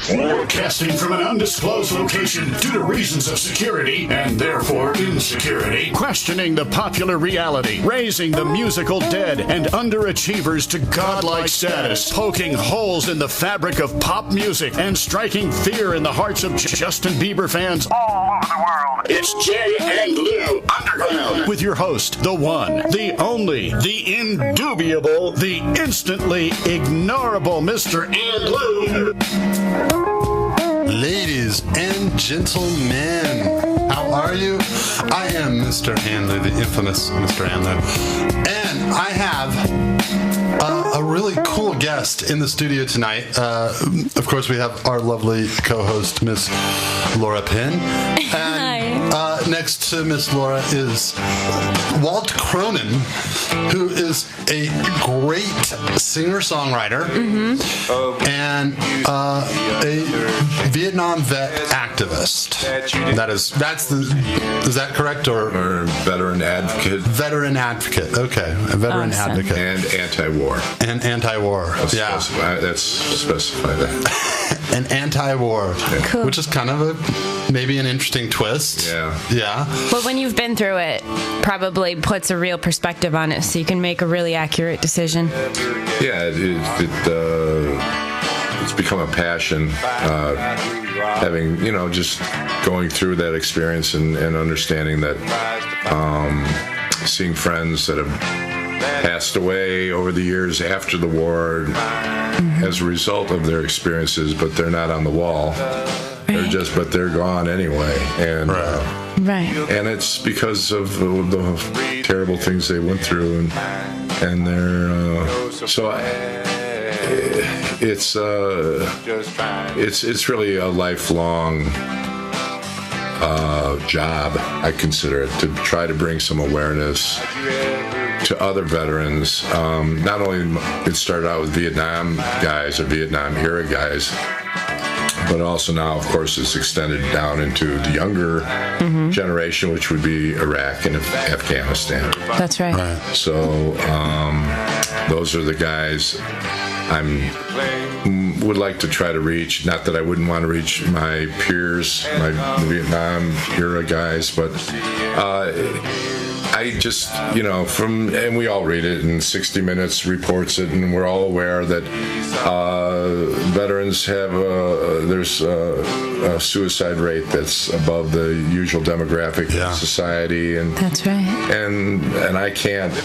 Broadcasting from an undisclosed location due to reasons of security and therefore insecurity. Questioning the popular reality, raising the musical dead and underachievers to godlike status. Poking holes in the fabric of pop music and striking fear in the hearts of Justin Bieber fans all over the world. It's Jaandlu Underground with your host, the one, the only, the indubitable, the instantly ignorable Mr. Andlu. Ladies and gentlemen, how are you? I am Mr. Andlu, the infamous Mr. Andlu, and I have a really cool guest in the studio tonight. Of course, we have our lovely co-host, Miss Laura Penn. And next to Miss Laura is Walt Cronin, who is a great singer-songwriter and a Vietnam vet activist. Is that correct? Or veteran advocate. Veteran advocate. Okay, a veteran advocate. And anti-war. And anti-war. Let's specify that. An anti-war, cool. Which is kind of maybe an interesting twist. Yeah. But when you've been through it, probably puts a real perspective on it, so you can make a really accurate decision. Yeah, it's become a passion. Having, just going through that experience and understanding that, seeing friends that have passed away over the years after the war as a result of their experiences, but they're not on the wall. But they're gone anyway. And and it's because of the terrible things they went through, and they're it's really a lifelong job, I consider it, to try to bring some awareness to other veterans. Not only it started out with Vietnam guys or Vietnam era guys, but also now, of course, it's extended down into the younger generation, which would be Iraq and Afghanistan. That's right. So those are the guys would like to try to reach. Not that I wouldn't want to reach my peers, my Vietnam era guys, but I just, and we all read it, and 60 Minutes reports it, and we're all aware that veterans have there's a suicide rate that's above the usual demographic of society, and that's right. And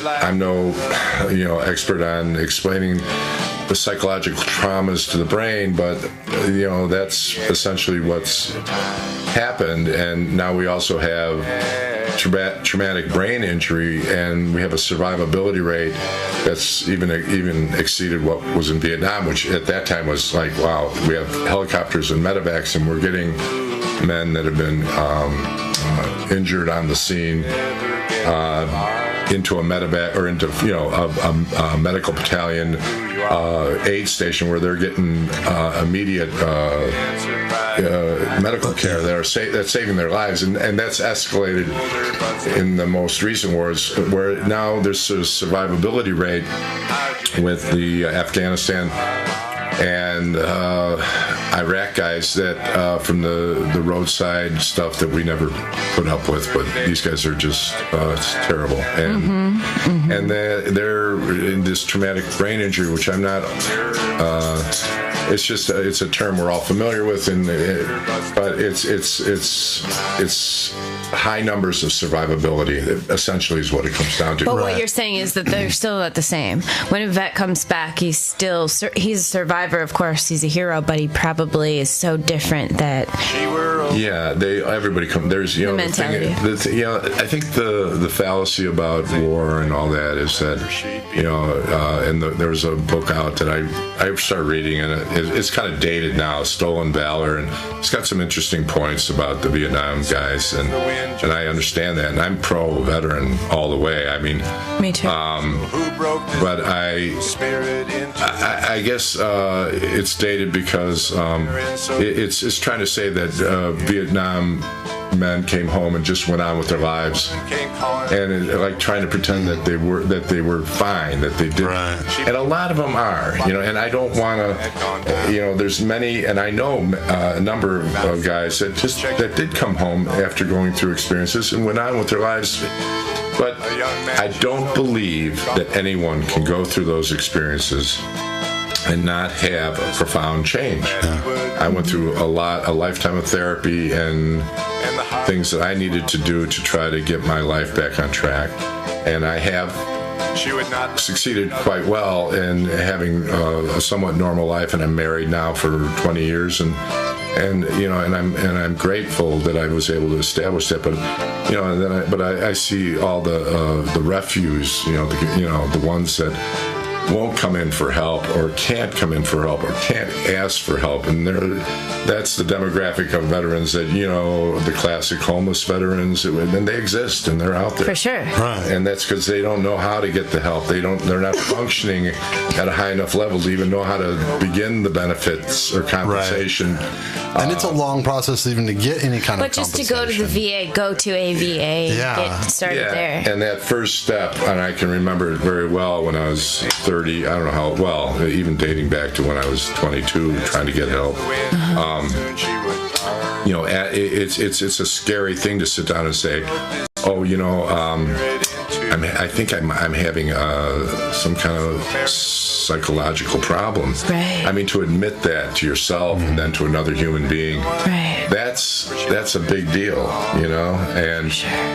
I'm no expert on explaining the psychological traumas to the brain, but that's essentially what's happened. And now we also have traumatic brain injury, and we have a survivability rate that's even exceeded what was in Vietnam, which at that time was like, wow, we have helicopters and medevacs, and we're getting men that have been injured on the scene into a medevac or into a medical battalion aid station where they're getting immediate medical care that's saving their lives, and that's escalated in the most recent wars, where now there's a survivability rate with the Afghanistan and Iraq guys that from the roadside stuff that we never put up with, but these guys are just it's terrible, and they're in this traumatic brain injury, which I'm not. It's a term we're all familiar with, but it's high numbers of survivability. Essentially, is what it comes down to. But what you're saying is that they're still not the same. When a vet comes back, he's a survivor. Of course, he's a hero, but he probably is so different that. Yeah, everybody comes. There's the mentality. I think the fallacy about war and all that is that and there was a book out that I started reading, and it's kind of dated now, Stolen Valor, and it's got some interesting points about the Vietnam guys, and I understand that, and I'm pro-veteran all the way. I mean, me too. But I guess it's dated because it's trying to say that Vietnam men came home and just went on with their lives, and like trying to pretend that they were fine, that they did. Right. And a lot of them are, and I don't want to, there's many, and I know a number of guys that did come home after going through experiences and went on with their lives. But I don't believe that anyone can go through those experiences and not have a profound change. Yeah. I went through a lifetime of therapy and things that I needed to do to try to get my life back on track. And I have succeeded quite well in having a somewhat normal life, and I'm married now for 20 years, and I'm grateful that I was able to establish that. But I see all the refuse, the ones that won't come in for help or can't come in for help or can't ask for help, and that's the demographic of veterans that the classic homeless veterans, and they exist and they're out there for sure, right? And that's because they don't know how to get the help. They're not functioning at a high enough level to even know how to begin the benefits or compensation. Right. And it's a long process even to get any kind of compensation. But just to go to the VA, go to a VA, get started there. And that first step, and I can remember it very well when I was 30, I don't know how well, even dating back to when I was 22, trying to get help. It's a scary thing to sit down and say, I think I'm having some kind of psychological problem. Right. I mean, to admit that to yourself and then to another human being, right. That's a big deal, And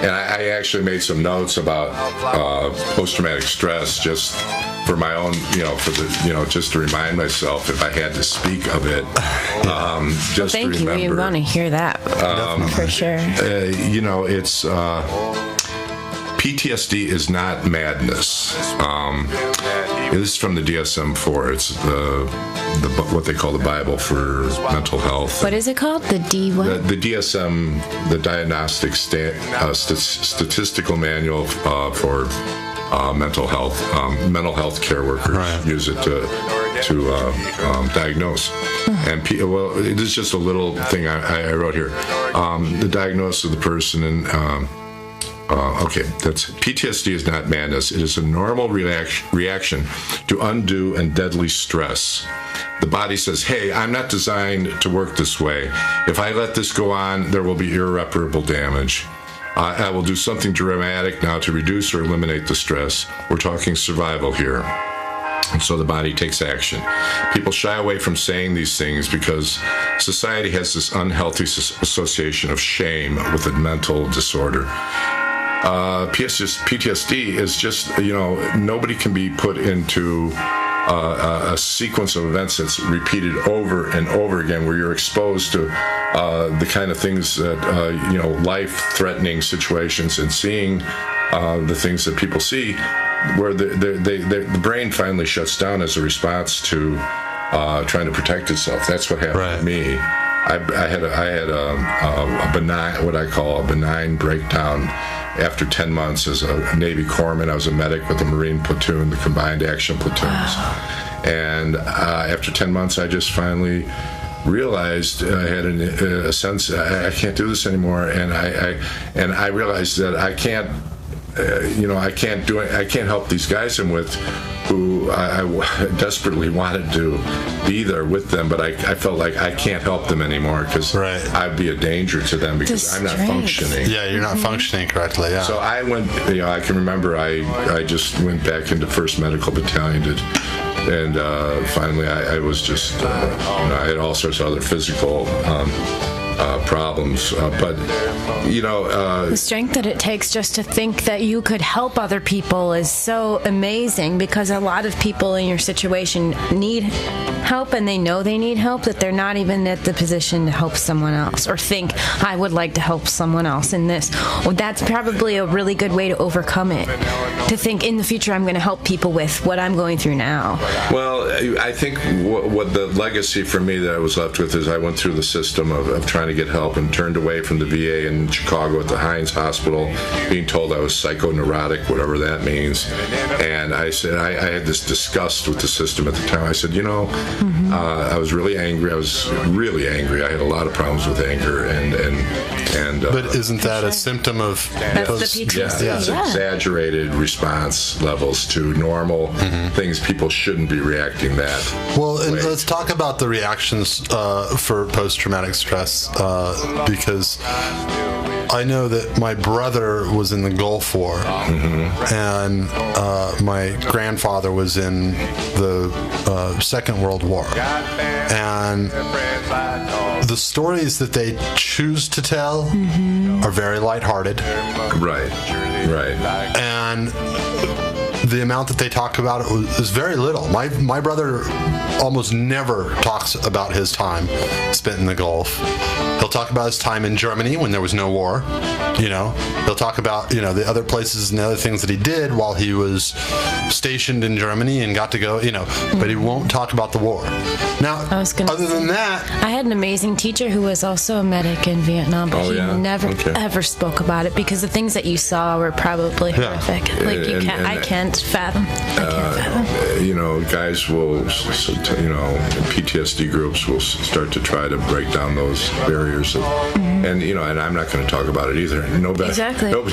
I actually made some notes about post-traumatic stress just for my own, just to remind myself if I had to speak of it. Just Thank to remember. you. We want to hear that for sure. It's. PTSD is not madness. This is from the DSM-4. It's what they call the Bible for mental health. What is it called? The what? The DSM, the Diagnostic Statistical Manual for mental health. Mental health care workers use it to diagnose. And it is just a little thing I wrote here. The diagnosis of the person and. That's PTSD is not madness. It is a normal reaction to undue and deadly stress. The body says, hey, I'm not designed to work this way. If I let this go on, there will be irreparable damage. I will do something dramatic now to reduce or eliminate the stress. We're talking survival here. And so the body takes action. People shy away from saying these things because society has this unhealthy association of shame with a mental disorder. PTSD is just, nobody can be put into a sequence of events that's repeated over and over again, where you're exposed to the kind of things that, life-threatening situations, and seeing the things that people see, where the brain finally shuts down as a response to trying to protect itself. That's what happened to me. I had a benign, what I call a benign breakdown. After 10 months as a Navy corpsman, I was a medic with the Marine platoon, the combined action platoons. Wow. And after 10 months, I just finally realized I had a sense I can't do this anymore, and I realized that I can't. I can't help these guys I'm with, who I desperately wanted to be there with them, but I felt like I can't help them anymore because I'd be a danger to them because I'm not functioning. Yeah, you're not functioning correctly. Yeah. So I went. I can remember I just went back into 1st Medical Battalion and finally I was just I had all sorts of other physical problems, but the strength that it takes just to think that you could help other people is so amazing, because a lot of people in your situation need help, and they know they need help, that they're not even at the position to help someone else, or think, I would like to help someone else in this. Well, that's probably a really good way to overcome it, to think in the future I'm going to help people with what I'm going through now. Well, I think what the legacy for me that I was left with is I went through the system of trying to to get help and turned away from the VA in Chicago at the Hines Hospital, being told I was psychoneurotic, whatever that means. And I said, I had this disgust with the system at the time. I said, I was really angry. I had a lot of problems with anger, but isn't that a symptom of exaggerated response levels to normal things? People shouldn't be reacting that well, and way. let's talk about the reactions for post-traumatic stress, because I know that my brother was in the Gulf War, and my grandfather was in the Second World War, and the stories that they choose to tell are very lighthearted. Right. And the amount that they talk about it is very little. My brother almost never talks about his time spent in the Gulf. He'll talk about his time in Germany when there was no war. He'll talk about the other places and the other things that he did while he was stationed in Germany and got to go. But he won't talk about the war. Now, other than that, I had an amazing teacher who was also a medic in Vietnam, but he never ever spoke about it because the things that you saw were probably horrific. Like I can't fathom. Guys will, PTSD groups will start to try to break down those barriers, and I'm not going to talk about it either. Nobody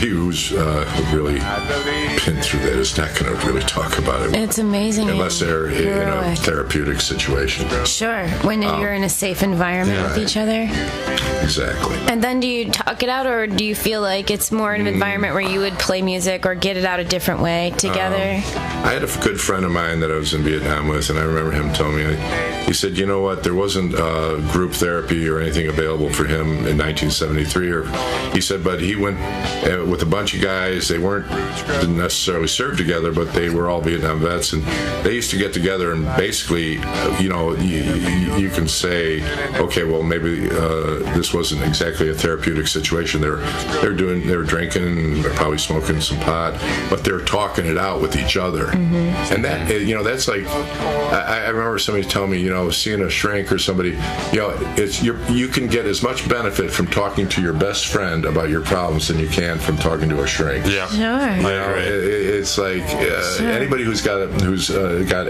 who's really been through that is not going to really talk about it. It's amazing unless they're in a therapeutic situation. Sure, when you're in a safe environment with each other. Exactly. And then do you talk it out, or do you feel like it's more an environment where you would play music or get it out a different way together? I had a good friend of mine that I was in Vietnam with, and I remember him telling me, he said, you know what, there wasn't group therapy or anything available for him in 1973. He said, but he went with a bunch of guys. They didn't necessarily serve together, but they were all Vietnam vets, and they used to get together and basically, you can say, okay, well, maybe this wasn't exactly a therapeutic situation. They were drinking and they're probably smoking some pot, but they're talking it out with each other. And that, that's like, I remember somebody telling me, seeing a shrink or somebody, you can get as much benefit from talking to your best friend about your problems than you can from talking to a shrink. Yeah, sure. It's like anybody who's got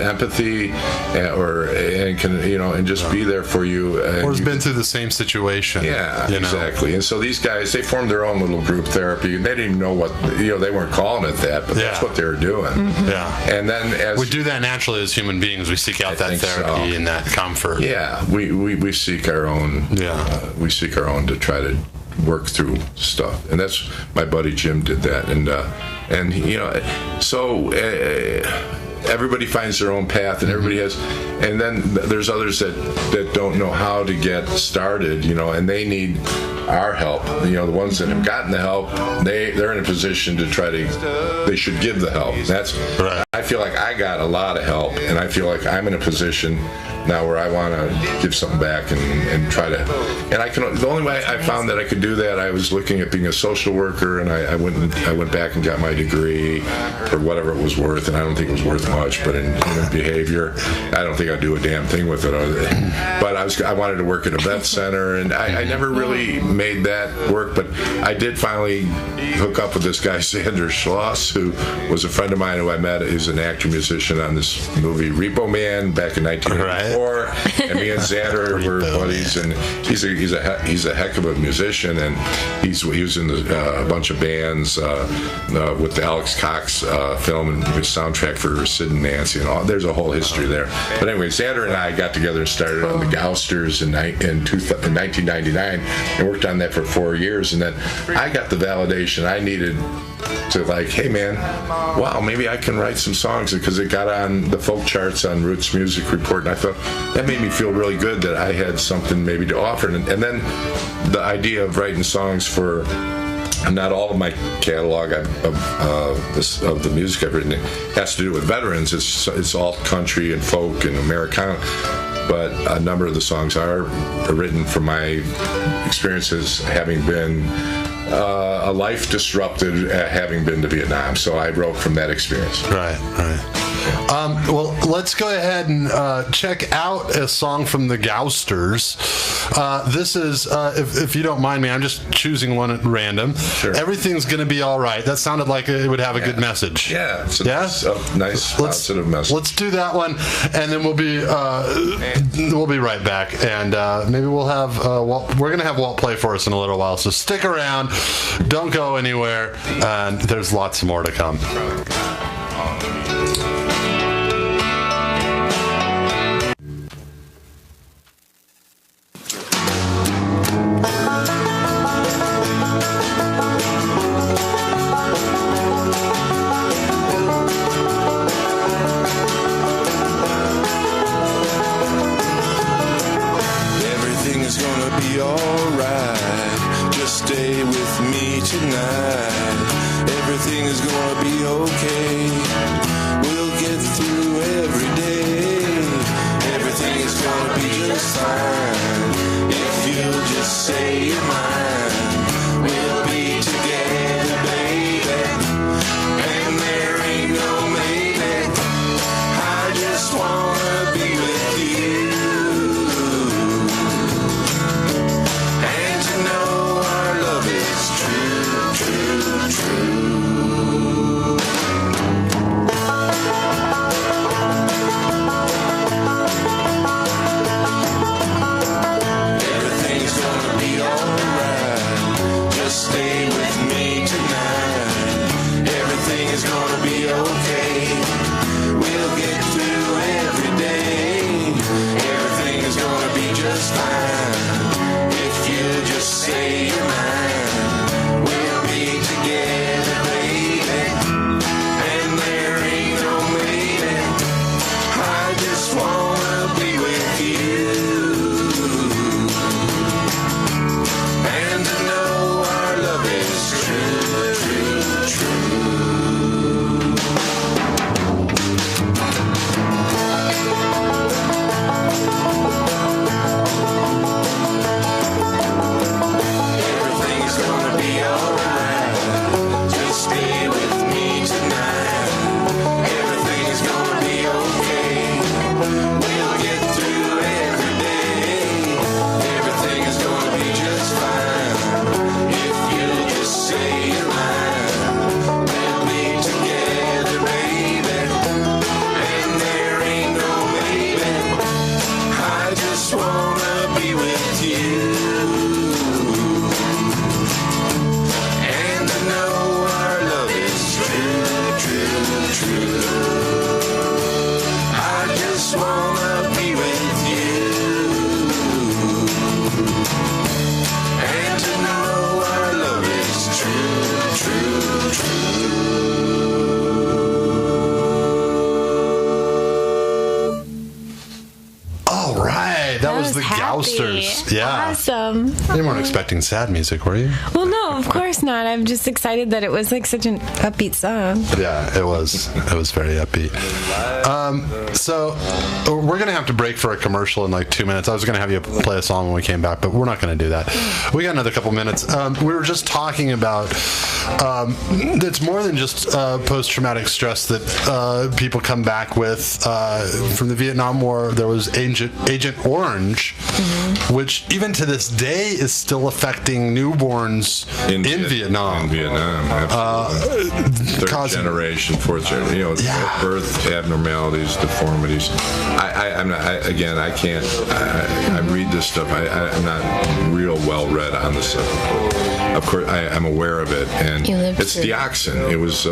empathy and can and just be there for you, or has been through the same situation. Yeah, exactly. And so these guys, they formed their own little group therapy. They didn't even know what they weren't calling it that, but that's what they were doing. Yeah, and then we do that naturally as human beings. We seek out that therapy and that comfort. Yeah, we seek our own. Yeah, we seek our own to try to work through stuff, and that's my buddy Jim did that, and everybody finds their own path, and everybody has, and then there's others that don't know how to get started, and they need our help. The ones that have gotten the help, they're in a position to they should give the help. That's right. I feel like I got a lot of help, and I feel like I'm in a position now where I want to give something back and try to, and the only way I found that I could do that, I was looking at being a social worker, and I went back and got my degree for whatever it was worth, and I don't think it was worth much, but in human behavior, I don't think I'd do a damn thing with it. But I wanted to work at a vet center, and I never really made that work, but I did finally hook up with this guy, Xander Schloss, who was a friend of mine who I met. He's an actor musician on this movie Repo Man back in 1994. And me and Xander were buddies, and he's a heck of a musician, and he was in a bunch of bands with the Alex Cox film and his soundtrack for Sid and Nancy and all. There's a whole history there. But anyway, Xander and I got together and started on the Gousters in 1999 and worked on that for 4 years, and then I got the validation I needed to, like, hey man, wow, maybe I can write some songs, because it got on the folk charts on Roots Music Report, and I thought that made me feel really good that I had something maybe to offer. And then the idea of writing songs for not all of my catalog of the music I've written has to do with veterans. It's all country and folk and Americana, but a number of the songs are written from my experiences having been a life disrupted having been to Vietnam. So I wrote from that experience. Right. Well, let's go ahead and check out a song from the Gousters. This is, if you don't mind me, I'm just choosing one at random. Sure. Everything's Gonna Be All Right. That sounded like it would have a good message. Yeah, it's a nice positive message. Let's do that one, and then we'll be right back, and maybe we'll have we're gonna have Walt play for us in a little while. So stick around, don't go anywhere, and there's lots more to come. Gousters. Yeah. Awesome. You weren't expecting sad music, were you? Well, no, of course not. I'm just excited that it was like such an upbeat song. Yeah, it was. It was very upbeat. So we're going to have to break for a commercial in like 2 minutes. I was going to have you play a song when we came back, but we're not going to do that. We got another couple minutes. We were just talking about it's more than just post-traumatic stress that people come back with. From the Vietnam War, there was Agent Orange, which even to this day is still affecting newborns in Vietnam. In Vietnam, absolutely. Third generation, fourth generation, birth abnormalities, deformities. I'm not. I can't. I read this stuff. I'm not real well read on this stuff. Of course, I'm aware of it, and it's dioxin. It was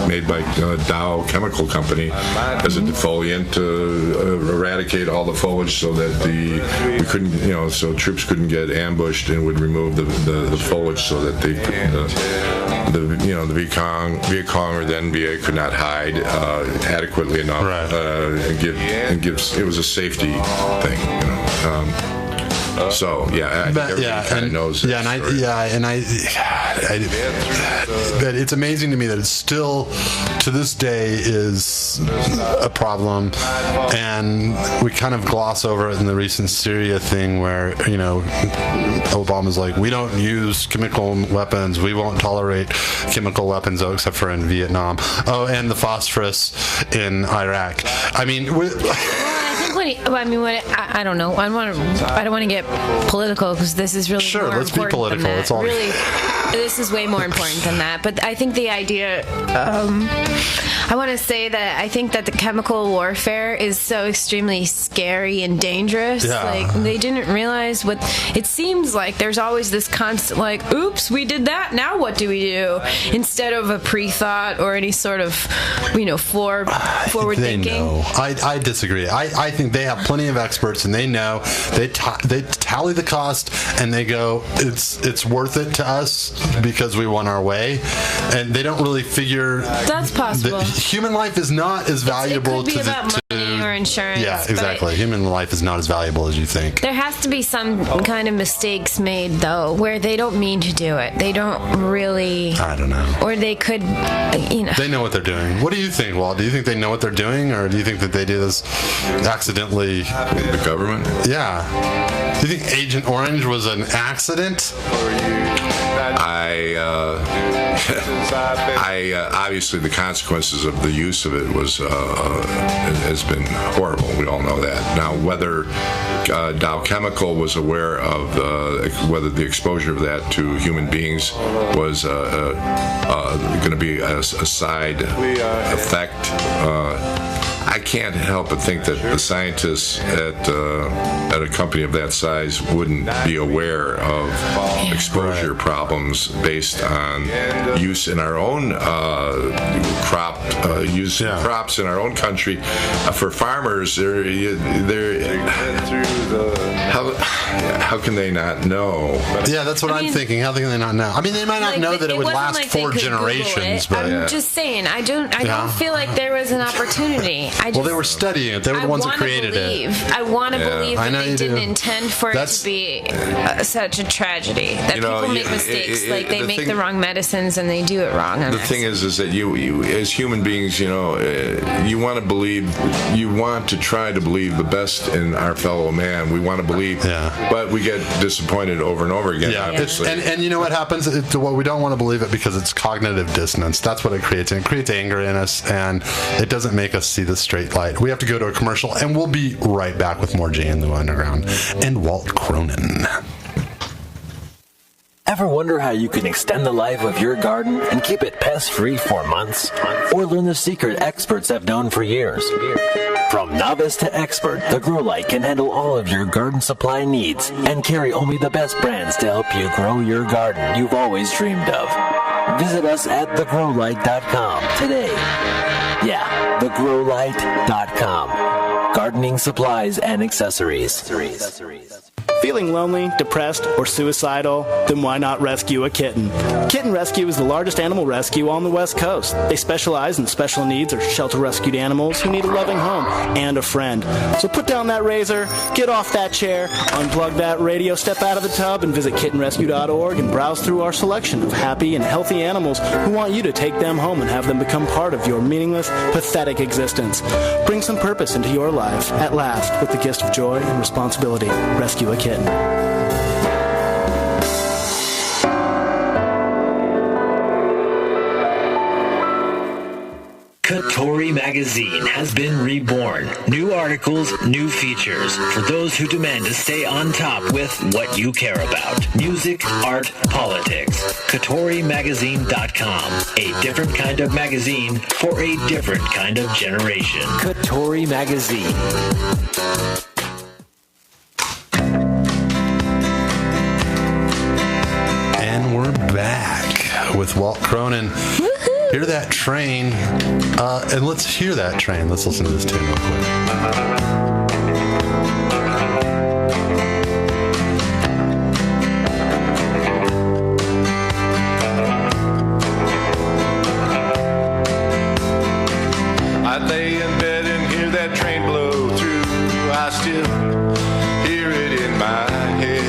made by Dow Chemical Company as a defoliant to eradicate all the foliage, so that we couldn't, so troops couldn't get ambushed, and would remove the foliage so that they the Viet Cong or the NVA could not hide adequately enough. Right. It was a safety thing. So I think everybody kind of knows that but it's amazing to me that it still, to this day, is a problem, and we kind of gloss over it in the recent Syria thing where, Obama's like, we don't use chemical weapons, we won't tolerate chemical weapons, except for in Vietnam. Oh, and the phosphorus in Iraq. I mean, I don't know. I don't want to get political because this is really more let's be political. Than that. It's all really. This is way more important than that. But I think the idea, I want to say that I think that the chemical warfare is so extremely scary and dangerous. Yeah. Like, they didn't realize what, it seems like there's always this constant, like, oops, we did that, now what do we do? Instead of a pre-thought or any sort of, forward thinking. Know. I disagree. I think they have plenty of experts, and they know, they tally the cost, and they go, it's worth it to us because we won our way, and they don't really figure that's possible. Human life is not as valuable it could be about money or insurance. Yeah, exactly. Human life is not as valuable as you think. There has to be some kind of mistakes made, though, where they don't mean to do it. They don't really. I don't know. Or they could, They know what they're doing. What do you think, Walt? Do you think they know what they're doing, or do you think that they do this accidentally? The government? Yeah. Do you think Agent Orange was an accident? Obviously the consequences of the use of it has been horrible. We all know that. Now, whether Dow Chemical was aware of whether the exposure of that to human beings was going to be a side effect, I can't help but think that the scientists at a company of that size wouldn't be aware of exposure problems based on use in our own crops in our own country. For farmers, how can they not know? Yeah, that's what I'm thinking. How can they not know? I mean, they might not know that it would last 4 generations, but I'm just saying, I don't feel like there was an tragedy. They were studying it. They were the ones that created it. I want to believe that they didn't intend for it to be such a tragedy. That people make mistakes, they make the wrong medicines and they do it wrong. The thing is that you as human beings, you want to believe, you want to try to believe the best in our fellow man. We want to believe, but we get disappointed over and over again. Yeah, and you know what happens? We don't want to believe it because it's cognitive dissonance. That's what it creates, and it creates anger in us, and it doesn't make us see the straight light. We have to go to a commercial, and we'll be right back with more Jaandlu Underground and Walt Cronin. Ever wonder how you can extend the life of your garden and keep it pest-free for months? Or learn the secret experts have known for years? From novice to expert, the Grow Light can handle all of your garden supply needs and carry only the best brands to help you grow your garden you've always dreamed of. Visit us at thegrowlight.com today. Yeah, thegrowlight.com. Gardening supplies and accessories. Feeling lonely, depressed, or suicidal? Then why not rescue a kitten? Kitten Rescue is the largest animal rescue on the West Coast. They specialize in special needs or shelter-rescued animals who need a loving home and a friend. So put down that razor, get off that chair, unplug that radio, step out of the tub, and visit kittenrescue.org and browse through our selection of happy and healthy animals who want you to take them home and have them become part of your meaningless, pathetic existence. Bring some purpose into your life at last with the gift of joy and responsibility. Rescue a kitten. Katori Magazine has been reborn. New articles, new features for those who demand to stay on top with what you care about. Music, art, politics. KatoriMagazine.com. A different kind of magazine for a different kind of generation. Katori Magazine. And we're back with Walt Cronin. Hear that train, and let's hear that train. Let's listen to this tune real quick. I lay in bed and hear that train blow through. I still hear it in my head.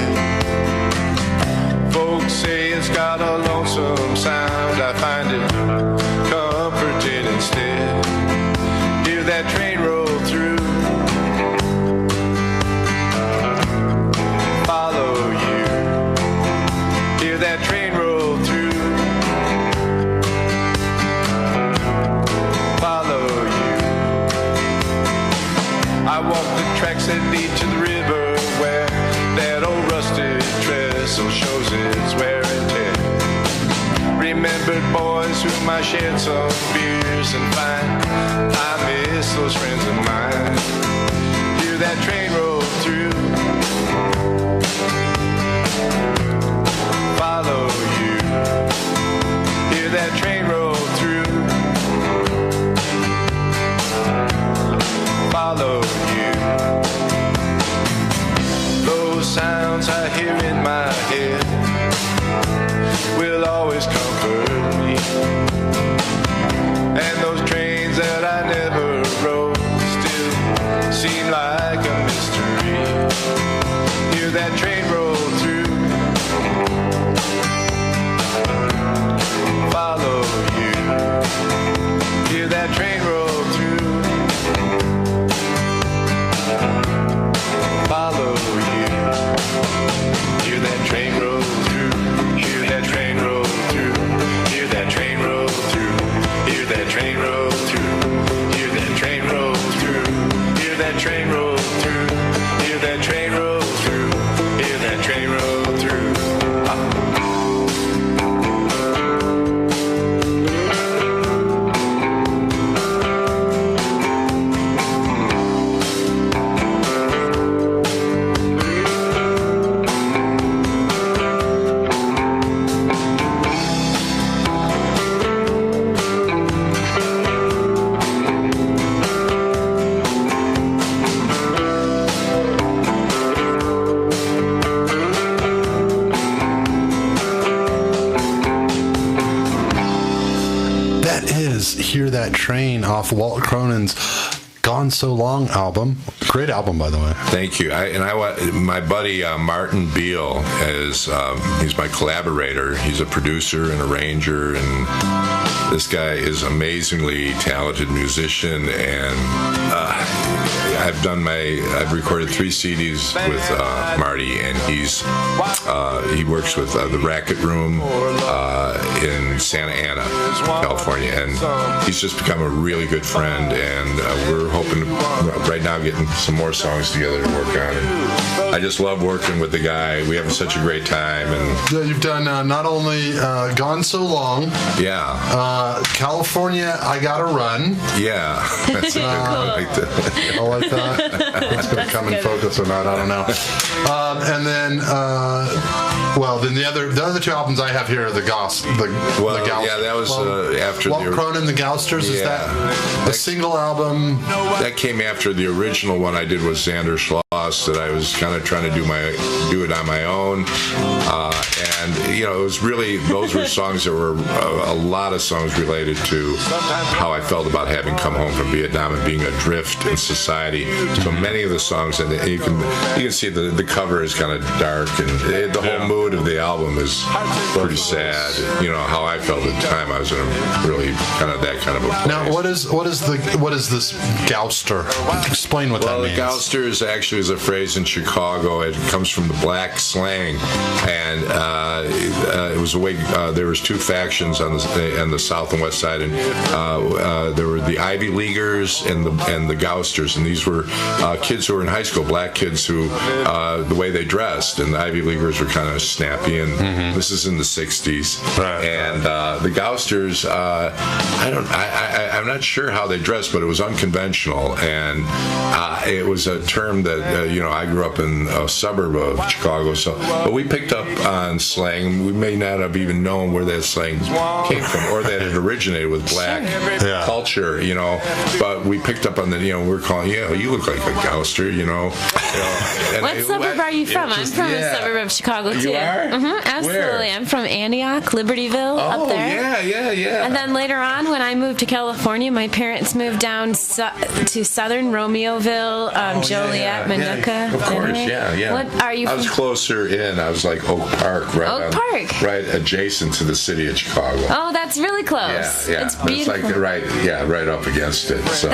might shed some beers and find I miss those friends of mine. Hear that train roll through, follow you. Hear that train roll through, follow you. Those sounds I hear in my head will always comfort me. And those trains that I never rode still seem like a mystery. Hear that train roll through, follow you. Hear that train roll through, follow you. Hear that train roll through, hear that train roll through, hear that train roll through, hear that train roll through, hear that train roll through, hear that train roll through, hear that train roll through, hear that train roll through. Hear That Train off Walt Cronin's Gone So Long album. Great album, by the way. Thank you. My buddy Martin Beal is he's my collaborator. He's a producer and arranger, and this guy is amazingly talented musician. And I've recorded 3 CDs with Marty, and he works with the Racket Room in Santa Ana, California, and he's just become a really good friend. And we're hoping right now getting some more songs together to work on. And I just love working with the guy. We have such a great time. And you've done not only Gone So Long, California, I Gotta Run. Yeah, that's I like that. It's going to come in focus or not, I don't know. And then, then the other 2 albums I have here are the Gauss. Yeah, that was after Walt Cronin, the Gousters. Is that a single album? That came after the original one I did with Xander Schloss, that I was kind of trying to do it on my own. And it was really, those were songs that were a lot of songs related to how I felt about having come home from Vietnam and being adrift in society. So many of the songs, and you can see the cover is kind of dark, and the whole mood of the album is pretty sad. How I felt at the time. I was in a really kind of that kind of a place. Now, what is this Gouster? Explain what that means. Well, the Gouster actually is a phrase in Chicago. It comes from the black slang, and it was a way. There was 2 factions on the south and west side, and there were the Ivy Leaguers and the Gousters, and these were kids who were in high school, black kids who the way they dressed, and the Ivy Leaguers were kind of snappy, and this is in the 60s, and the Gousters, I'm not sure how they dressed, but it was unconventional, and it was a term that I grew up in a suburb of Chicago, but we picked up on slang. We may not have even known where that slang came from, or that it originated with black culture, but we picked up on we're calling, you look like a Gouster, What suburb are you from? I'm from a suburb of Chicago, too. You are? Absolutely. Where? I'm from Antioch, Libertyville, up there. Yeah. And then later on, when I moved to California, my parents moved down to southern Romeoville, Joliet, Manuka. Of course, yeah. What are you from? I was closer in. I was like Oak Park, right adjacent to the city of Chicago. Oh, that's really close. Yeah. It's beautiful. It's like right up against it. So.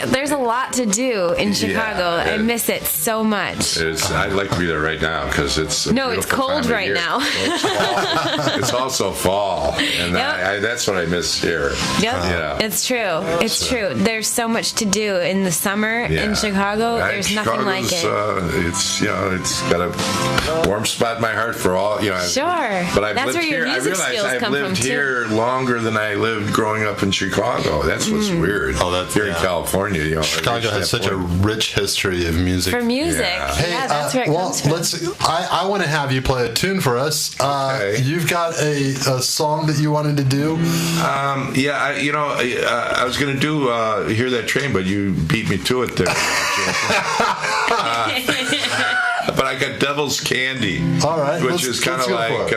There's a lot to do in Chicago. I miss it so much. I'd like to be there right now because it's it's cold right now. It's also fall, and that's what I miss here. Yep, it's true. It's true. There's so much to do in the summer in Chicago. There's nothing like it's it's got a warm spot in my heart for all Sure, but I've that's lived where your here. I music realize skills I've come lived from, here longer than I lived growing up in Chicago. That's what's weird. Oh, that's here in California. Chicago has such a rich history of music. For music, Hey, that's where it comes from. I want to have you play a tune for us. Okay. You've got a song that you wanted to do. I was going to do Hear That Train, but you beat me to it there. But I got Devil's Candy. All right. Which is kind of like,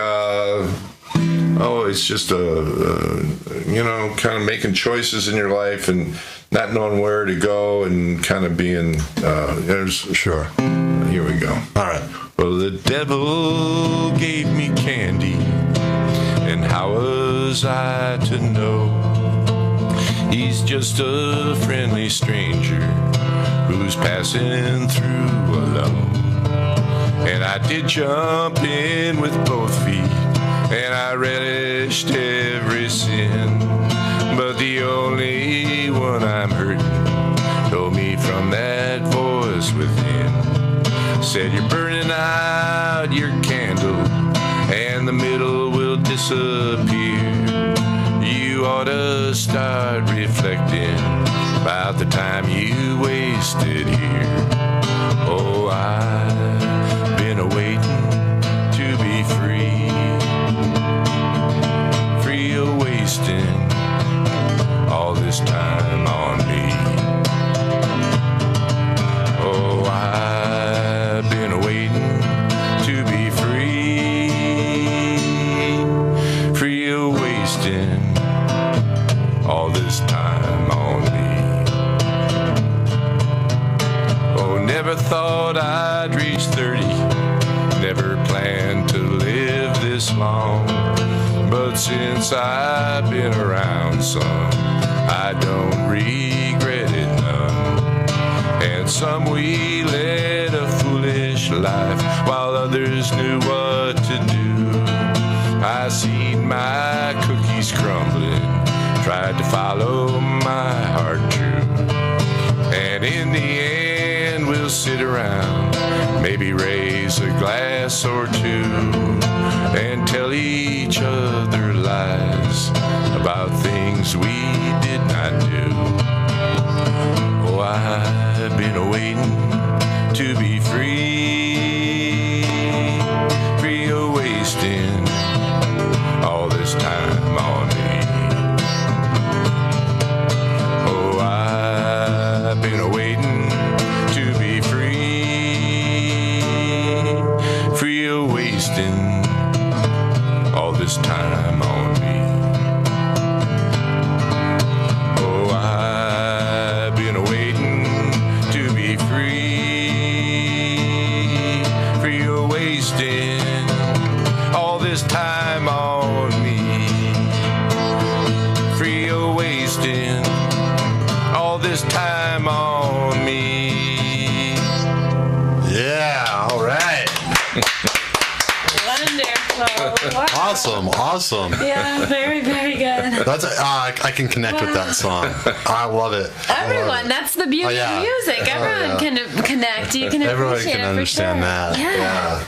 it's just kind of making choices in your life and not knowing where to go and kind of being, Sure. Here we go. All right. Well, the devil gave me candy, and how was I to know? He's just a friendly stranger who's passing through alone. And I did jump in with both feet, and I relished every sin. But the only one I'm hurting told me from that voice within, said you're burning out your candle, and the middle will disappear. You ought to start reflecting about the time you wasted here. Oh, I've been awaiting to be free, free of wasting all this time on me. Oh, I've been waiting to be free, free of wasting all this time on me. Oh, never thought I'd reach 30, never planned to live this long. But since I've been around some, I don't regret it none. And some we led a foolish life while others knew what to do. I seen my cookies crumbling, tried to follow my heart true. And in the end we'll sit around, maybe raise a glass or two, and tell each other lies about things we did not do. Oh, I've been waiting to be free, free of wasting all this time on me. Oh, I've been waiting to be free, free of wasting all this time on me. Oh, I've been waiting to be free, free of wasting all this time on me, free of wasting all this time on me. Yeah, all right. Wonderful. Wow. Awesome. Yeah, very, very good. That's I can connect with that song. I love it. Everyone, that's the beauty of music. Everyone can connect. You can Everyone appreciate can it understand for sure. that. Yeah.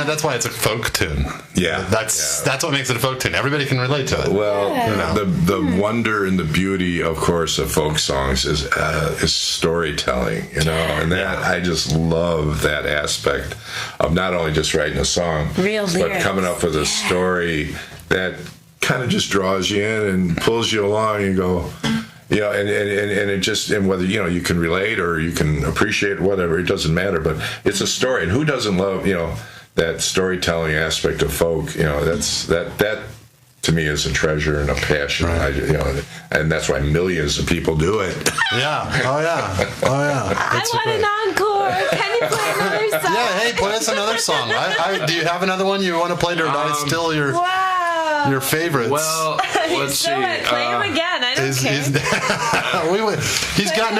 That's why it's a folk tune. Yeah, that's what makes it a folk tune. Everybody can relate to it. Well, the wonder and the beauty, of course, of folk songs is storytelling. And that I just love that aspect of not only just writing a song, but coming up with a story that kind of just draws you in and pulls you along. And you go, and it just, and whether you can relate or you can appreciate whatever, it doesn't matter. But it's a story, and who doesn't love that storytelling aspect of folk? That to me is a treasure and a passion. Right. And that's why millions of people do it. Yeah. Oh yeah. I want an encore. Can you play another song? Yeah. Hey, play us another song. Do you have another one you want to play, or I still your? Wow. your favorites. Well, let's see. Play him again. I don't care.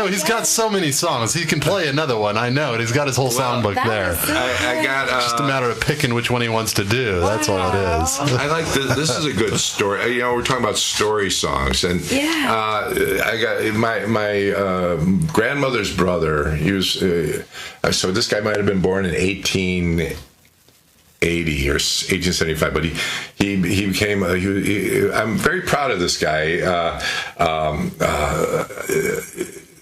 He's got so many songs. He can play another one. I know, and he's got his whole soundbook there. I got just a matter of picking which one he wants to do. That's all it is. I like this. This is a good story. We're talking about story songs, and I got my grandmother's brother. He was so this guy might have been born in 1880 or 1875, but he became. I'm very proud of this guy.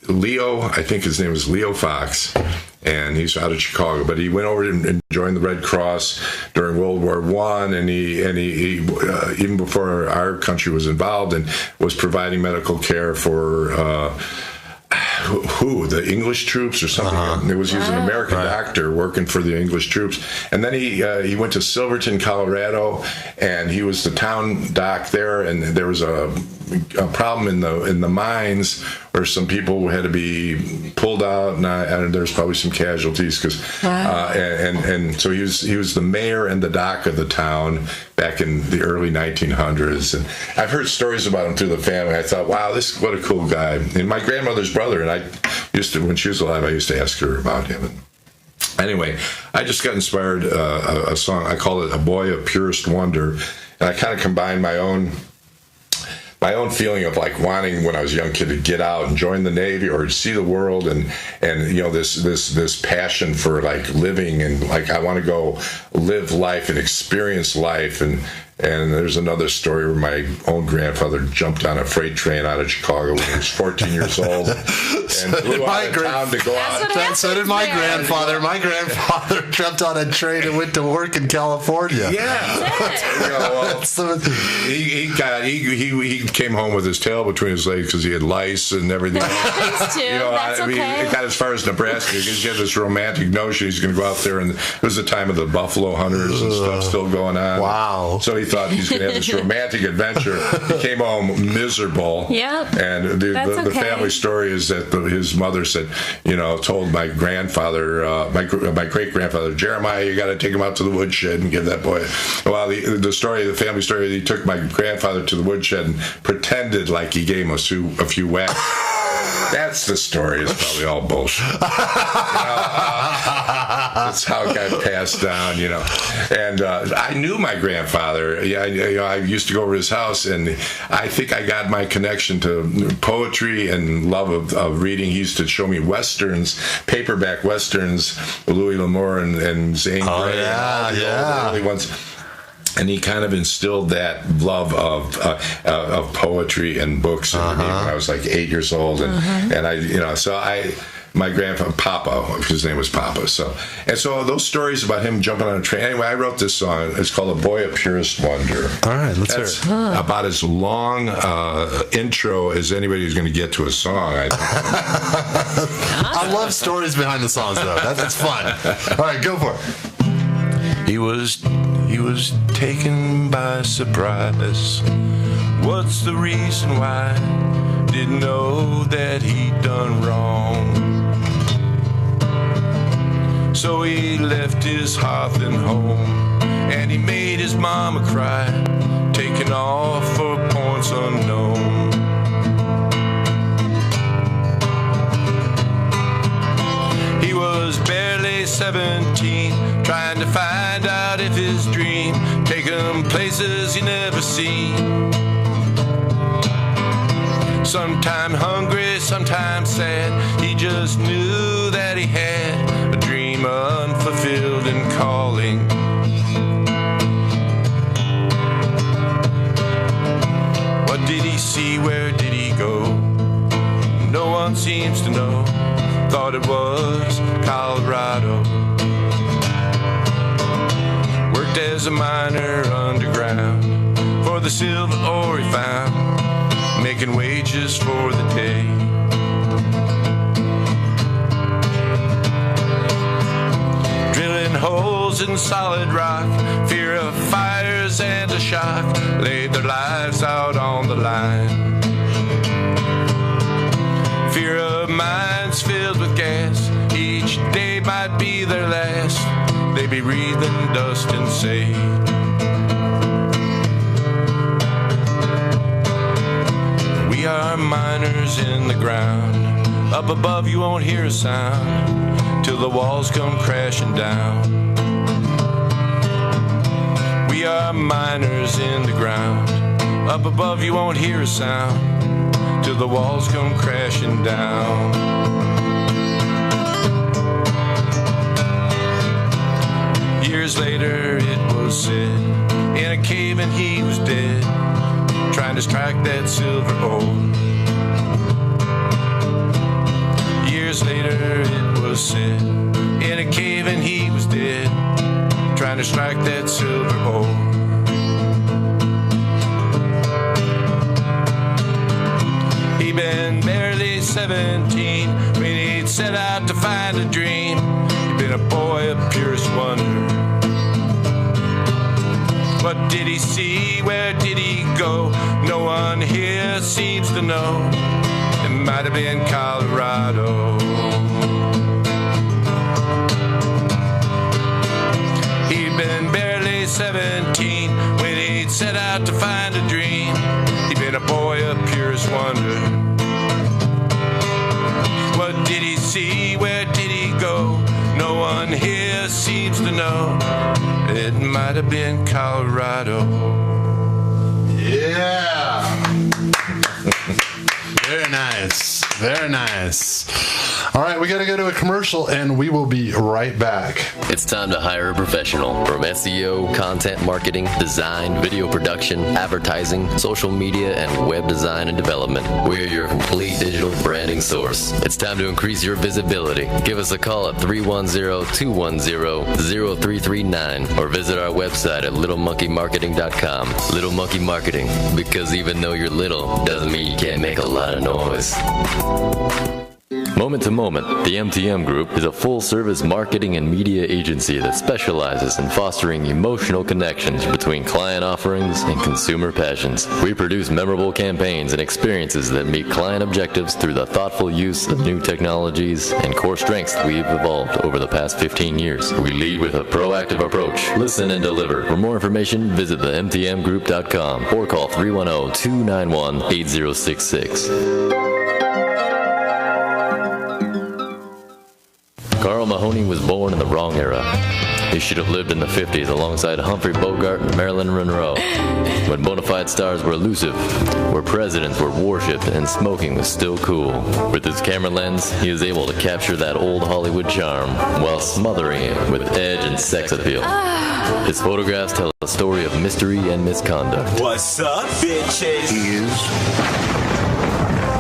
Leo, I think his name was Leo Fox, and he's out of Chicago. But he went over and joined the Red Cross during World War I, and he even before our country was involved, and was providing medical care for. The English troops or something. He was an American doctor working for the English troops, and then he went to Silverton, Colorado, and he was the town doc there. And there was a problem in the mines where some people had to be pulled out, and there's probably some casualties because and so he was the mayor and the doc of the town back in the early 1900s. And I've heard stories about him through the family. I thought, wow, what a cool guy. And my grandmother's brother, and I used to, when she was alive, I used to ask her about him. And anyway, I just got inspired a song. I call it "A Boy of Purest Wonder," and I kind of combined my own feeling of like wanting when I was a young kid to get out and join the Navy or see the world, and this passion for like living, and like I want to go live life and experience life. And there's another story where my own grandfather jumped on a freight train out of Chicago when he was 14 years old and flew out of town to go out. So did my grandfather. My grandfather jumped on a train and went to work in California. Yeah. He came home with his tail between his legs because he had lice and everything. That's He got as far as Nebraska because he had this romantic notion he's going to go out there, and it was the time of the buffalo hunters and stuff still going on. Wow. So he thought he's going to have this romantic adventure. He came home miserable. Yep. And the family story is that his mother said, told my grandfather, my great grandfather, Jeremiah, you got to take him out to the woodshed and give that boy. Well, the family story, he took my grandfather to the woodshed and pretended like he gave him a few whacks. That's the story. It's probably all bullshit. That's how it got passed down, And I knew my grandfather. I used to go over to his house, and I think I got my connection to poetry and love of reading. He used to show me westerns, paperback westerns, Louis L'Amour and Zane Grey, all the early ones. And he kind of instilled that love of poetry and books in me when I was like 8 years old, and my grandfather, Papa, his name was Papa. So those stories about him jumping on a train. Anyway, I wrote this song. It's called "A Boy of Purest Wonder." All right, let's hear it. About as long intro as anybody who's going to get to a song. I love stories behind the songs, though. That's fun. All right, go for it. He was taken by surprise. What's the reason why? Didn't know that he'd done wrong. So he left his hearth and home, and he made his mama cry, taking off for points unknown. He was barely 17, trying to find out if his dream take him places he never seen. Sometime hungry, sometimes sad, he just knew that he had a dream unfulfilled and calling. What did he see? Where did he go? No one seems to know. Thought it was Colorado. Worked as a miner underground for the silver ore he found, making wages for the day. Drilling holes in solid rock, fear of fires and a shock, laid their lives out on the line. Fear of mines filled with gas, each day might be their last. They be breathing dust and say, are miners in the ground. Up above you won't hear a sound till the walls come crashing down. We are miners in the ground. Up above you won't hear a sound till the walls come crashing down. Years later it was said, in a cave and he was dead, trying to strike that silver ore. Years later it was said, in a cave and he was dead, trying to strike that silver ore. He'd been barely 17 when he'd set out to find a dream. He'd been a boy of purest wonder. What did he see? Where did he go? No one here seems to know. It might have been Colorado. He'd been barely 17 when he'd set out to find a dream. He'd been a boy of purest wonder. What did he see? Where did he go? No one here seems to know. It might have been Colorado. Yeah. Very nice. Very nice. All right, we got to go to a commercial, and we will be right back. It's time to hire a professional. From SEO, content marketing, design, video production, advertising, social media, and web design and development. We're your complete digital branding source. It's time to increase your visibility. Give us a call at 310-210-0339 or visit our website at littlemonkeymarketing.com. Little Monkey Marketing, because even though you're little, doesn't mean you can't make a lot of noise. Moment to Moment, the MTM Group is a full-service marketing and media agency that specializes in fostering emotional connections between client offerings and consumer passions. We produce memorable campaigns and experiences that meet client objectives through the thoughtful use of new technologies and core strengths we've evolved over the past 15 years. We lead with a proactive approach. Listen and deliver. For more information, visit themtmgroup.com or call 310-291-8066. Carl Mahoney was born in the wrong era. He should have lived in the 50s alongside Humphrey Bogart and Marilyn Monroe, when bona fide stars were elusive, where presidents were worshipped and smoking was still cool. With his camera lens, he is able to capture that old Hollywood charm while smothering it with edge and sex appeal. His photographs tell a story of mystery and misconduct. What's up, bitches? He is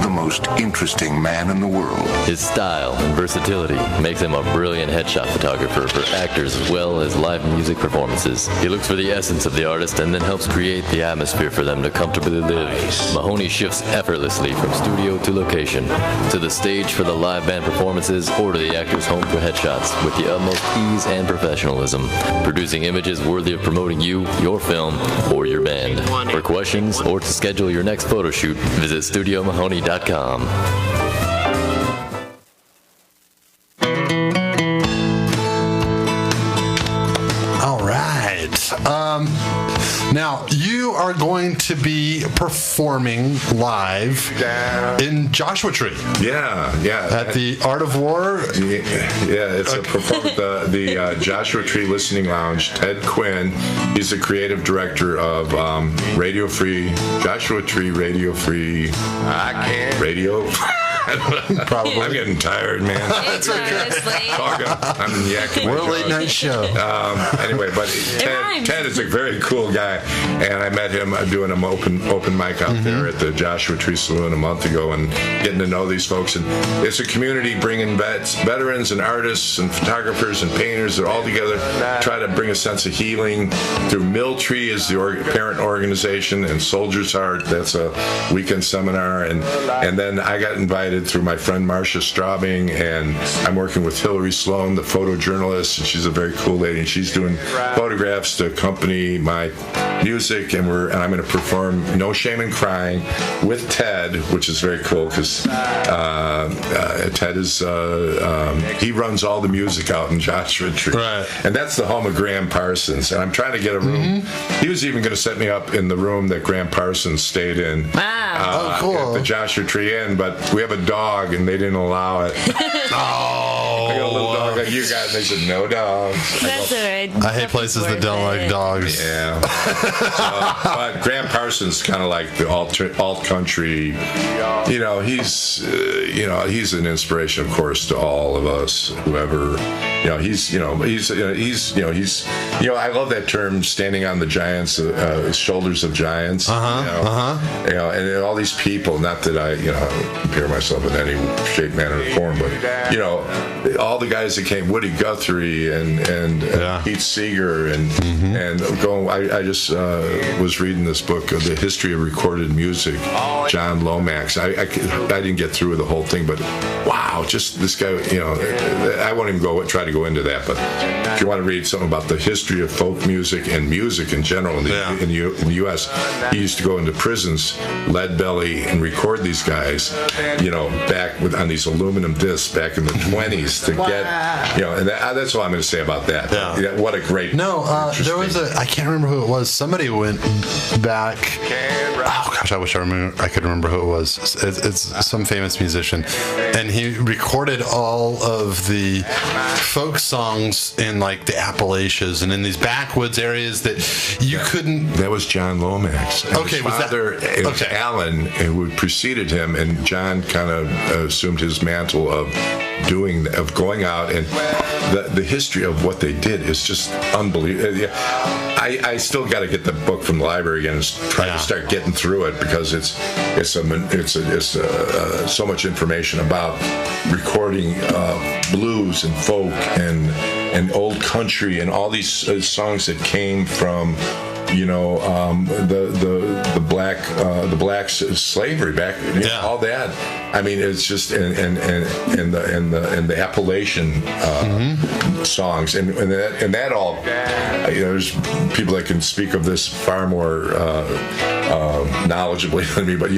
the most interesting man in the world. His style and versatility makes him a brilliant headshot photographer for actors as well as live music performances. He looks for the essence of the artist and then helps create the atmosphere for them to comfortably live. Mahoney shifts effortlessly from studio to location, to the stage for the live band performances, or to the actor's home for headshots with the utmost ease and professionalism, producing images worthy of promoting you, your film, or your band. For questions or to schedule your next photo shoot, visit StudioMahoney.com. All right. Now, you are going to be performing live in Joshua Tree. Yeah. At the Art of War? Yeah, it's a performance at the Joshua Tree Listening Lounge. Ted Quinn, he's the creative director of Radio Free, Joshua Tree Radio Free, Radio. Probably. I'm getting tired, man. That's okay. I'm yakking. We're a late night show. Anyway, but Ted is a very cool guy, and I met him doing an open mic out there at the Joshua Tree Saloon a month ago, and getting to know these folks. And it's a community bringing veterans and artists and photographers and painters. They're all together, try to bring a sense of healing through Milltree is the parent organization, and Soldier's Heart. That's a weekend seminar, and then I got invited through my friend Marcia Straubing, and I'm working with Hillary Sloan, the photojournalist, and she's a very cool lady, and she's doing photographs to accompany my music, and I'm going to perform No Shame in Crying with Ted, which is very cool because Ted is he runs all the music out in Joshua Tree, right? And that's the home of Graham Parsons. And I'm trying to get a room. He was even going to set me up in the room that Graham Parsons stayed in. Wow. Cool. At the Joshua Tree Inn, but we have a dog and they didn't allow it. I got a little dog like you guys. They said no dogs. That's all right. I hate places that don't like dogs. Yeah. But Graham Parsons kind of like the alt country. He's an inspiration, of course, to all of us. Whoever, he's I love that term, standing on the giants, shoulders of giants. And all these people. Not that I, compare myself in any shape, manner, or form, but all the guys that came, Woody Guthrie and Pete Seeger and going. I just was reading this book, The History of Recorded Music, John Lomax. I didn't get through the whole thing, but wow, just this guy. I won't even try to go into that. But if you want to read something about the history of folk music and music in general in the U.S., he used to go into prisons, lead belly, and record these guys, back on these aluminum discs back in the 20s to get, and that's all I'm going to say about that. Yeah, what a great. No, there was I can't remember who it was. Somebody went back. Oh gosh, I wish I could remember who it was. It's some famous musician, and he recorded all of the folk songs in like the Appalachians and in these backwoods areas that you couldn't. That was John Lomax. And okay, his father, it was Alan, who preceded him, and John kind of assumed his mantle of going out, and the history of what they did is just unbelievable. I still got to get the book from the library again and try to start getting through it because it's so much information about recording blues and folk and old country and all these songs that came from the black slavery back, all that. I mean, it's just and the Appalachian songs and that all. There's people that can speak of this far more knowledgeably than me, but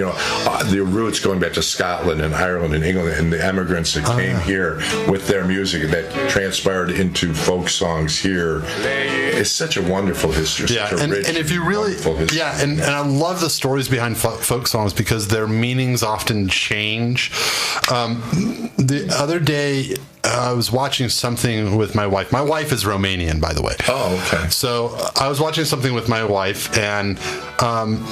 the roots going back to Scotland and Ireland and England and the immigrants that came here with their music that transpired into folk songs here. It's such a wonderful history. Such a rich, and if you really, and I love the stories behind folk songs because their meanings often change. The other day, I was watching something with my wife. My wife is Romanian, by the way. Oh, okay. So I was watching something with my wife, and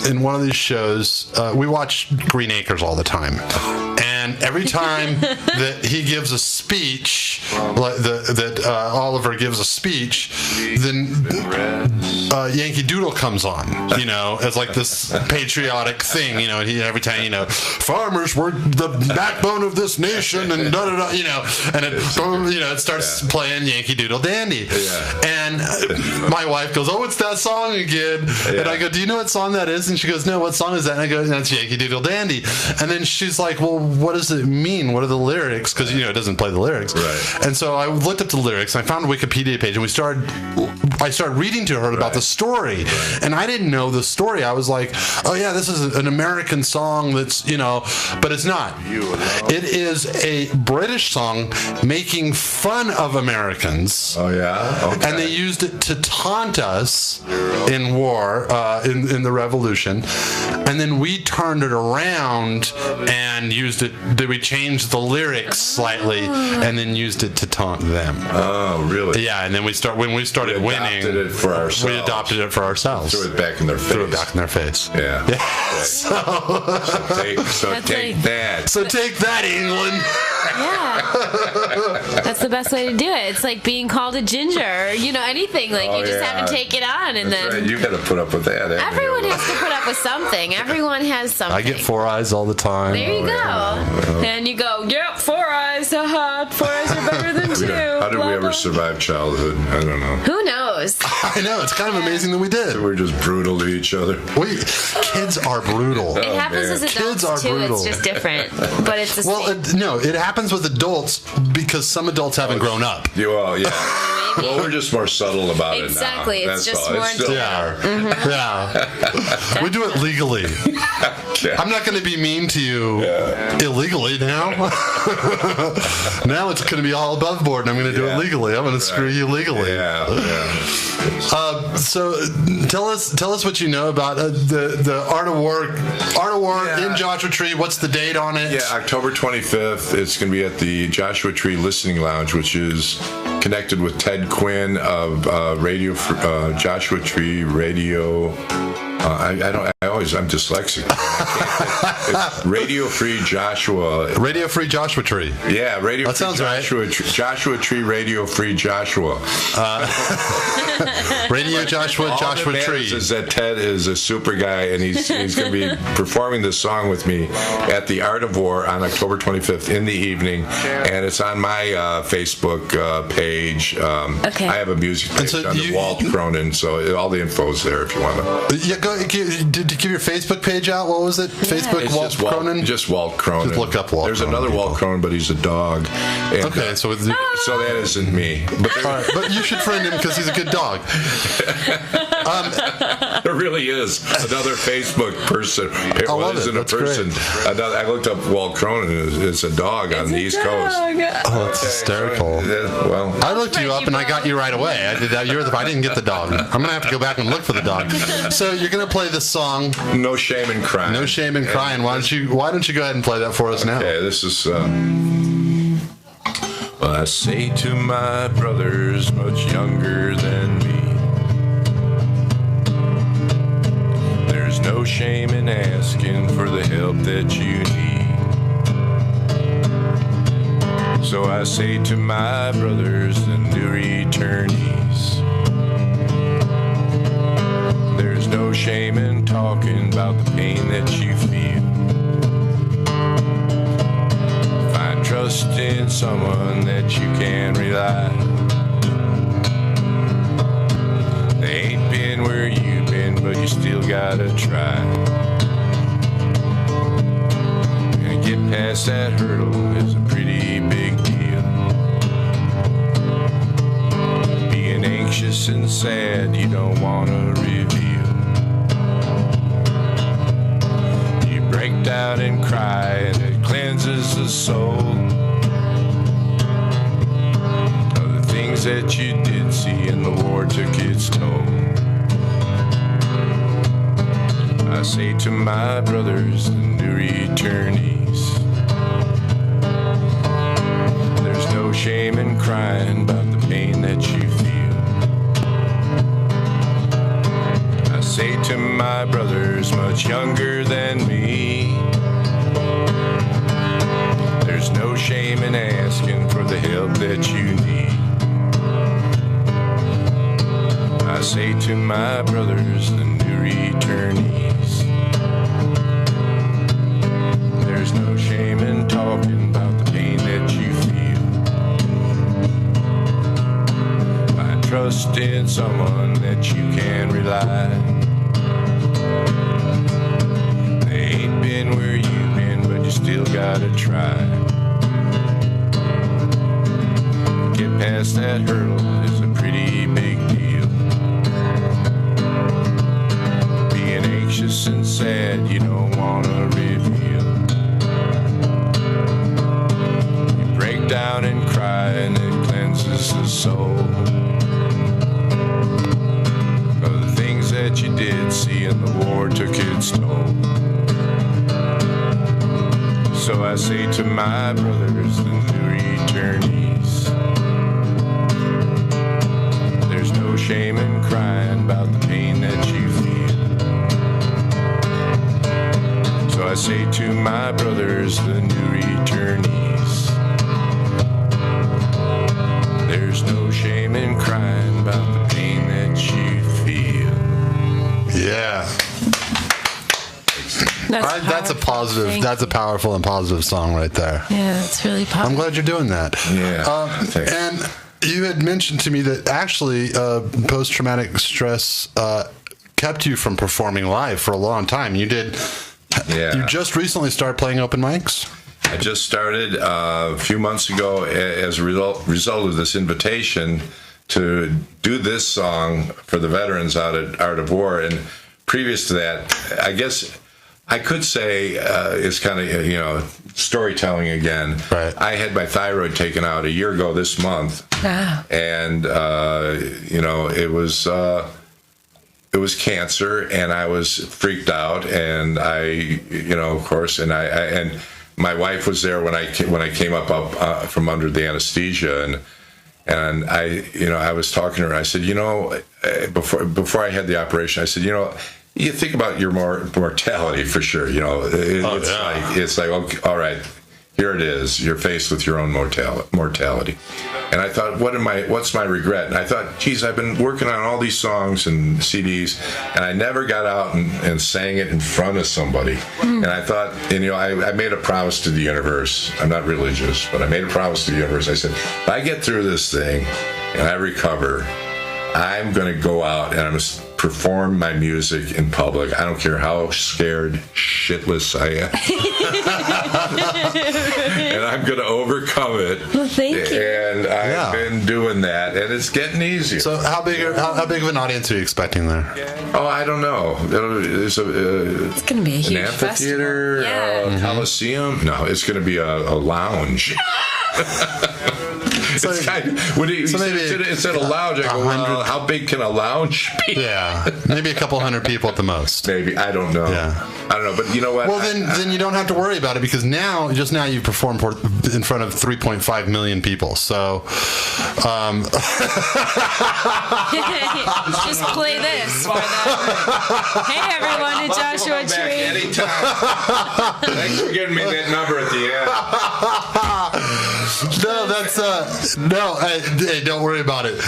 in one of these shows, we watch Green Acres all the time. And every time that he gives a speech, that Oliver gives a speech, then Yankee Doodle comes on, as like this patriotic thing, and every time, farmers were the backbone of this nation, and da-da-da, and it starts playing Yankee Doodle Dandy. Yeah. And my wife goes, "Oh, it's that song again." Yeah. And I go, "Do you know what song that is?" And she goes, "No, what song is that?" And I go, "That's Yankee Doodle Dandy." And then she's like, "Well, what does it mean? What are the lyrics?" Because, it doesn't play the lyrics. Right. And so I looked up the lyrics, and I found a Wikipedia page, and I started reading to her about the story. Right. And I didn't know the story. I was like, "Oh, yeah, this is an American song that's, but it's not. It is a British song making fun of Americans." Oh, yeah? Okay. And they used it to taunt us in war, in the Revolution. And then we turned it around and used it. We changed the lyrics slightly and then used it to taunt them. Oh, really? Yeah, and then when we started winning, we adopted it for ourselves. Threw it back in their face. Yeah. So take that. So take that, England. Yeah. That's the best way to do it. It's like being called a ginger, anything. Like, you just have to take it on, and That's then right. You got to put up with that. Everyone has to put up with something. Everyone has something. I get 4 eyes all the time. There you go. And you go, "Yep, 4 eyes. Haha, 4 eyes are better than 2. How did we ever survive childhood? I don't know. Who knows? I know. It's kind of amazing that we did. So we're just brutal to each other. Kids are brutal. It happens as adults Kids are too. brutal. It's just different, but it's the same. No, it happens with adults because some adults haven't grown up. Yeah. Well, we're just more subtle about it now. Exactly. It's just all. more. Yeah. We do it legally. I'm not going to be mean to you illegally now. Now it's going to be all above board, and I'm going to do it legally. I'm going to screw you legally. So tell us what you know about the Art of War in Joshua Tree. What's the date on it? Yeah, October 25th. It's going to be at the Joshua Tree Listening Lounge, which is connected with Ted Quinn of Joshua Tree Radio. I'm dyslexic. It's Radio Free Joshua. Radio Free Joshua Tree. Yeah, Radio that Free sounds Joshua right. Joshua Tree Radio Free Joshua. Radio Joshua Tree. Is that Ted is a super guy, and he's going to be performing this song with me at the Art of War on October 25th in the evening, and it's on my Facebook page. Okay. I have a music page under Walt Cronin, so all the info's there if you want to. Yeah, did you give your Facebook page out? What was it? Facebook it's Walt Cronin? Just Walt Cronin. Just look up Walt There's Cronin, another people. Walt Cronin, but he's a dog. And, okay, so that isn't me. But, all right, but you should friend him because he's a good dog. There really is another Facebook person. I love it. That's person. I looked up Walt Cronin. It's a dog on the East Coast. Oh, that's hysterical. Well, I looked you up and I got you right away. I did that. I didn't get the dog. I'm gonna have to go back and look for the dog. So you're gonna play this song. No Shame in Crying. No Shame in Crying. Why don't you go ahead and play that for us now? Okay, this is. Well, I say to my brothers much younger than me, there's no shame in asking for the help that you need. So I say to my brothers, the new returnees, there's no shame in talking about the pain that you feel. Find trust in someone that you can rely. They ain't been where you've been, but you still gotta try. And get past that hurdle is a pretty big deal. Being anxious and sad, you don't wanna reveal. You break down and cry, and it cleanses the soul of the things that you did see, and the war took its toll. I say to my brothers, the new returnees, there's no shame in crying about the pain that you feel. I say to my brothers much younger than me, there's no shame in asking for the help that you need. I say to my brothers, the new returnees, there's no shame in talking about the pain that you feel. Find trust in someone that you can rely. They ain't been where you've been, but you still gotta try. Get past that hurdle is a pretty big deal. Being anxious and sad, you don't wanna reveal. You break down and cry, and it cleanses the soul of the things that you did see, and the war took its toll. So I say to my brothers, the new returnees, there's no shame in crying about the pain that you feel. So I say to my brothers, the new returnees, there's no shame in crying about the pain that you feel. Yeah. That's a positive. That's a powerful and positive song right there. Yeah, that's really powerful. I'm glad you're doing that. Yeah. And you had mentioned to me that actually post-traumatic stress kept you from performing live for a long time. You did. Yeah. You just recently started playing open mics? I just started a few months ago as a result of this invitation to do this song for the veterans out at Art of War. And previous to that, I guess I could say it's kind of, storytelling again. Right. I had my thyroid taken out a year ago this month. And, it was cancer, and I was freaked out, and I, of course, and and my wife was there when I came up from under the anesthesia, and I was talking to her. I said, before I had the operation, I said, you think about your mortality for sure. It's like, okay, all right, here it is. You're faced with your own mortality. And I thought, what's my regret? And I thought, geez, I've been working on all these songs and CDs, and I never got out and sang it in front of somebody. And I thought, I made a promise to the universe. I'm not religious, but I made a promise to the universe. I said, if I get through this thing and I recover, I'm going to go out and I'm going to perform my music in public. I don't care how scared shitless I am. And I'm going to overcome it. Well, thank you. And I've been doing that, and it's getting easier. So how big of an audience are you expecting there? Oh, I don't know. It's going to be a huge amphitheater, Coliseum. No, it's going to be a lounge. It's kind of, when he said a lounge, I go, well, how big can a lounge be? Yeah, maybe a couple hundred people at the most. Maybe, I don't know. Yeah. I don't know, but you know what? Well, then you don't have to worry about it, because just now you performed in front of 3.5 million people. So, just play this for them. Hey everyone, it's Joshua Tree. Anytime. Thanks for giving me that number at the end. No, that's hey, don't worry about it. And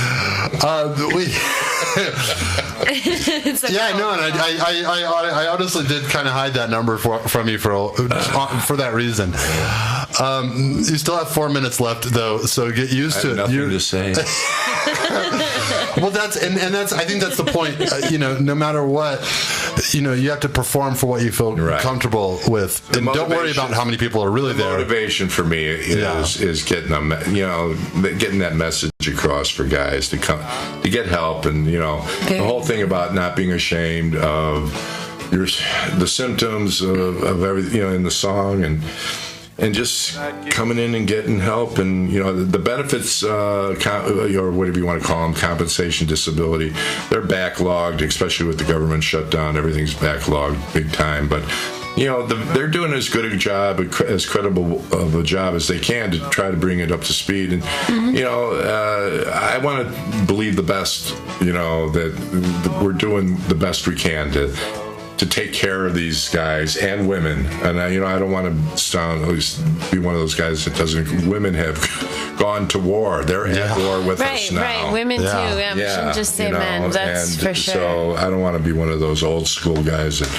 I honestly did kind of hide that number from you for that reason. You still have 4 minutes left, though, so get used to it. Nothing to say. Well, that's I think that's the point. No matter what, you have to perform for what you feel comfortable with, and don't worry about how many people are really there. Motivation for me is getting getting that message across for guys to come to get help, and the whole thing about not being ashamed of the symptoms of everything in the song, and just coming in and getting help, and the benefits, or whatever you want to call them, compensation, disability, they're backlogged, especially with the government shutdown. Everything's backlogged big time, but they're doing as good a job, as credible of a job as they can to try to bring it up to speed. And I want to believe the best, that we're doing the best we can to take care of these guys and women. And I don't want to be one of those guys that doesn't. Women have gone to war. They're at war with us now. Right, women too. Yeah, we shouldn't just say men. That's for sure. So I don't want to be one of those old school guys that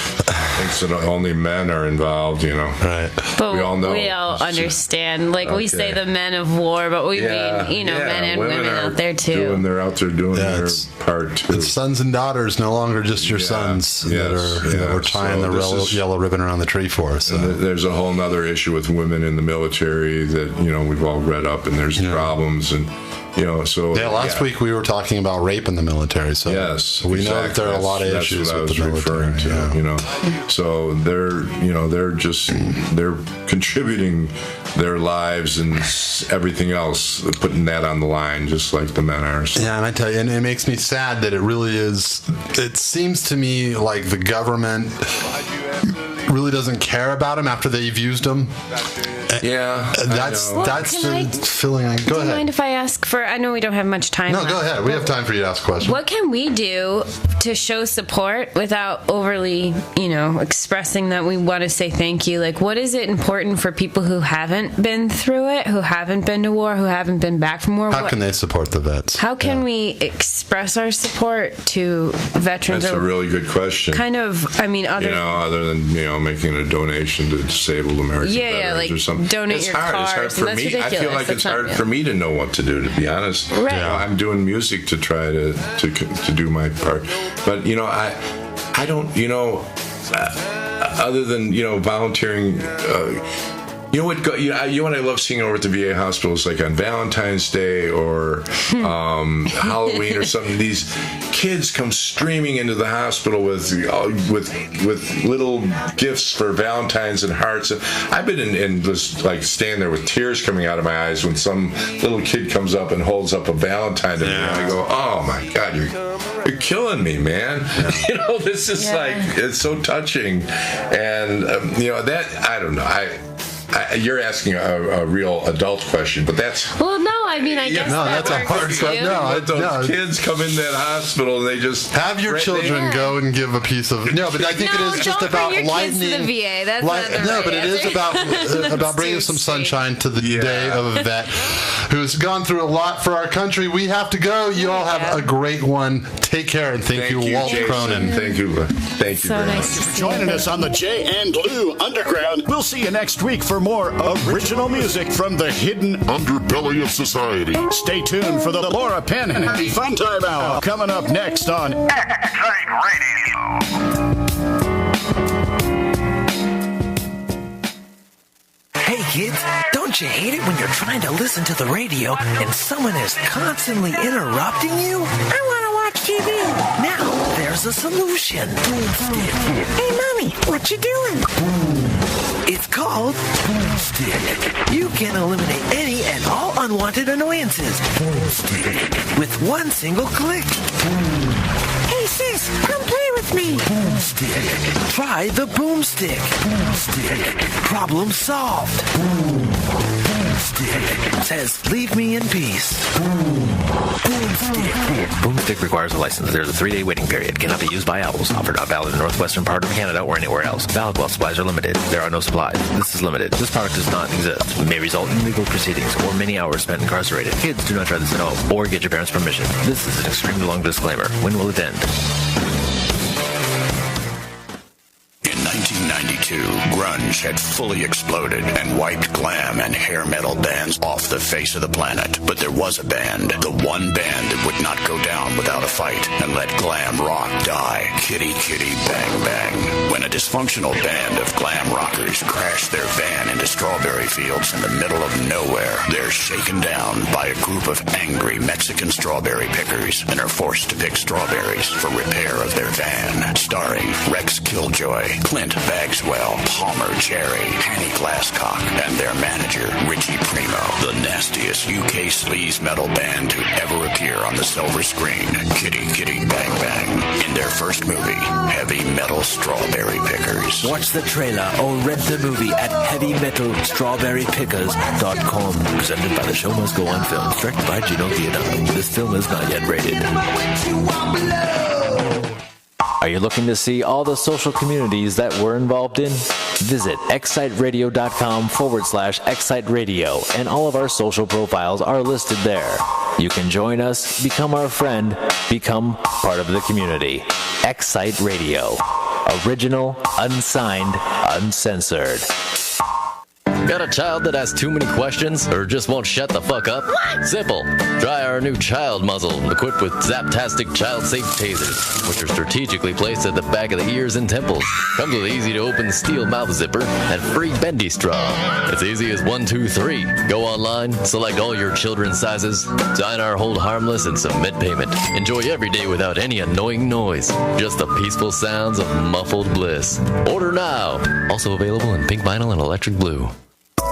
thinks that only men are involved. Right. But we all know. We all understand. We say the men of war, but we mean men and women out there too. They're out there doing their part too. It's sons and daughters, no longer just your sons that are. We're tying the yellow ribbon around the tree for us. So. There's a whole other issue with women in the military that we've all read up, and there's problems, and last week we were talking about rape in the military. So we know that there are a lot of issues with the military. So they're contributing their lives and everything else, putting that on the line, just like the men are. So. Yeah, and I tell you, and it makes me sad that it really is. It seems to me like the government really doesn't care about them after they've used them. Yeah, that's the feeling. Go ahead. Do you mind if I ask for? I know we don't have much time. No, left. Go ahead. We have time for you to ask a question. What can we do to show support without overly, expressing that we want to say thank you? What is it important for people who haven't been through it, who haven't been to war, who haven't been back from war? How can they support the vets? How can we express our support to veterans? That's a really good question. Other than making a donation to disabled American veterans or something. Donate it's your hard. cars. It's hard for me. Ridiculous. I feel like it's hard for me to know what to do, to be honest. Right. I'm doing music to try to do my part, but I don't. Other than volunteering. You know what? You know what I love seeing over at the VA hospitals, like on Valentine's Day or Halloween or something. These kids come streaming into the hospital with little gifts for Valentines and hearts. I've been in just like standing there with tears coming out of my eyes when some little kid comes up and holds up a Valentine to me, and I go, "Oh my God, you're killing me, man!" Yeah. This is like, it's so touching, and that, I don't know. You're asking a real adult question, but that's... Well, no, I mean, I guess that's a hard question. Those kids come in that hospital and they just... Have your children go and give a piece of... No, but I think it is just about lightening... Kids to the VA. That's but it is about bringing some sunshine to the day of a vet who's gone through a lot for our country. We have to go. You all have a great one. Take care, and thank you, Walt Cronin. Thank you. Thank you very much. Thanks for joining us on the Jaandlu Underground. We'll see you next week for more original music from the hidden underbelly of society. Stay tuned for the Laura Penn and Happy Fun Time Hour coming up next on Excite Radio. Hey kids, don't you hate it when you're trying to listen to the radio and someone is constantly interrupting you? I want to watch TV. Now, there's a solution. Hey, Mommy, what you doing? It's called Boom Stick. You can eliminate any and all unwanted annoyances with one single click. Hey sis, come play with me. Boom Stick. Try the Boom Stick. Boom Stick. Problem solved. Boom Stick. Says, leave me in peace. Boom Stick. Boom Stick requires a license. There's a 3-day waiting period. Cannot be used by owls. Offered not valid in the northwestern part of Canada or anywhere else. Valid while supplies are limited. There are no supplies. This is limited. This product does not exist. May result in legal proceedings or many hours spent incarcerated. Kids, do not try this at home or get your parents' permission. This is an extremely long disclaimer. When will it end? In 1992, grunge had fully exploded and wiped glam and hair metal bands off the face of the planet. But there was a band, the one band that would not go down without a fight and let glam rock die. Kitty Kitty Bang Bang. When a dysfunctional band of glam rockers crash their van into strawberry fields in the middle of nowhere, they're shaken down by a group of angry Mexican strawberry pickers and are forced to pick strawberries for repair of their van. Starring Rex Killjoy, Clint Bagswell, Palmer Cherry, Hanny Glasscock, and their manager, Richie Primo, the nastiest UK sleaze metal band to ever appear on the silver screen, Kitty Kitty Bang Bang, in their first movie, Heavy Metal Strawberry Pickers. Watch the trailer or rent the movie at heavymetalstrawberrypickers.com. Presented by the Show Must Go On Films, directed by Gino Giordano. This film is not yet rated. Are you looking to see all the social communities that we're involved in? Visit exciteradio.com/exciteradio, and all of our social profiles are listed there. You can join us, become our friend, become part of the community. Excite Radio. Original, unsigned, uncensored. Got a child that has too many questions or just won't shut the fuck up? What? Simple. Try our new child muzzle, equipped with Zaptastic child-safe tasers, which are strategically placed at the back of the ears and temples. Comes with easy-to-open steel mouth zipper and free bendy straw. It's easy as 1, 2, 3. Go online, select all your children's sizes, sign our hold harmless, and submit payment. Enjoy every day without any annoying noise. Just the peaceful sounds of muffled bliss. Order now. Also available in pink vinyl and electric blue.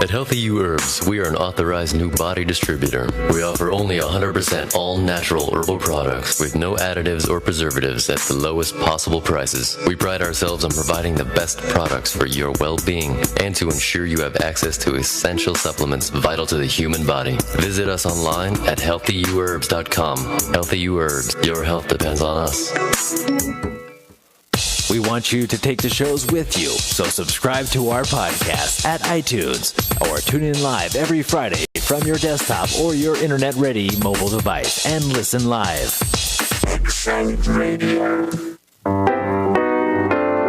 At Healthy You Herbs, we are an authorized new body distributor. We offer only 100% all-natural herbal products with no additives or preservatives at the lowest possible prices. We pride ourselves on providing the best products for your well-being and to ensure you have access to essential supplements vital to the human body. Visit us online at healthyyouherbs.com. Healthy You Herbs, your health depends on us. We want you to take the shows with you, so subscribe to our podcast at iTunes or tune in live every Friday from your desktop or your internet-ready mobile device and listen live.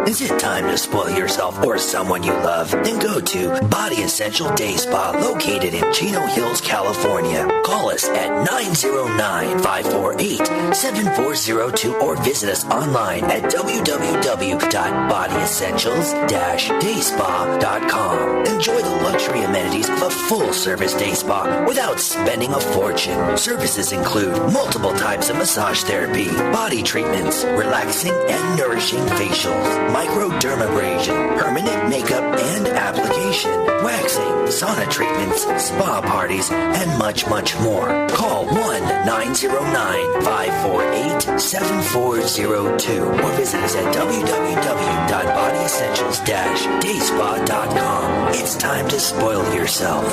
Is it time time to spoil yourself or someone you love, then go to Body Essential Day Spa, located in Chino Hills, California. Call us at 909-548-7402 or visit us online at www.bodyessentials-dayspa.com. Enjoy the luxury amenities of a full-service day spa without spending a fortune. Services include multiple types of massage therapy, body treatments, relaxing and nourishing facials, microdermabrasion, permanent makeup and application, waxing, sauna treatments, spa parties, and much, much more. Call 1-909-548-7402 or visit us at www.bodyessentials-dayspa.com. It's time to spoil yourself.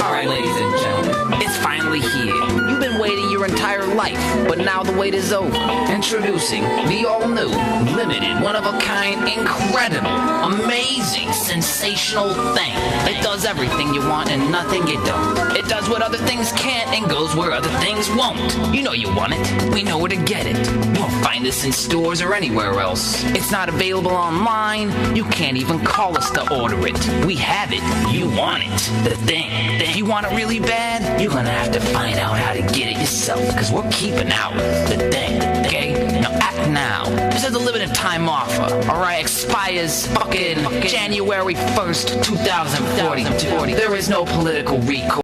Alright, ladies and gentlemen, it's finally here. You've been waiting your entire life, but now the wait is over. Introducing the all-new, limited, one-of-a-kind, incredible, amazing, sensational thing. It does everything you want and nothing you don't. It does what other things can't and goes where other things won't. You know you want it. We know where to get it. You won't find this in stores or anywhere else. It's not available online. You can't even call us to order it. We have it. You want it. The thing. If you want it really bad, you're gonna have to find out how to get it yourself, because we're keeping out the thing, okay? Now act now. This is a limited time offer, alright? Expires fucking January 1st, 2042. There is no political recourse.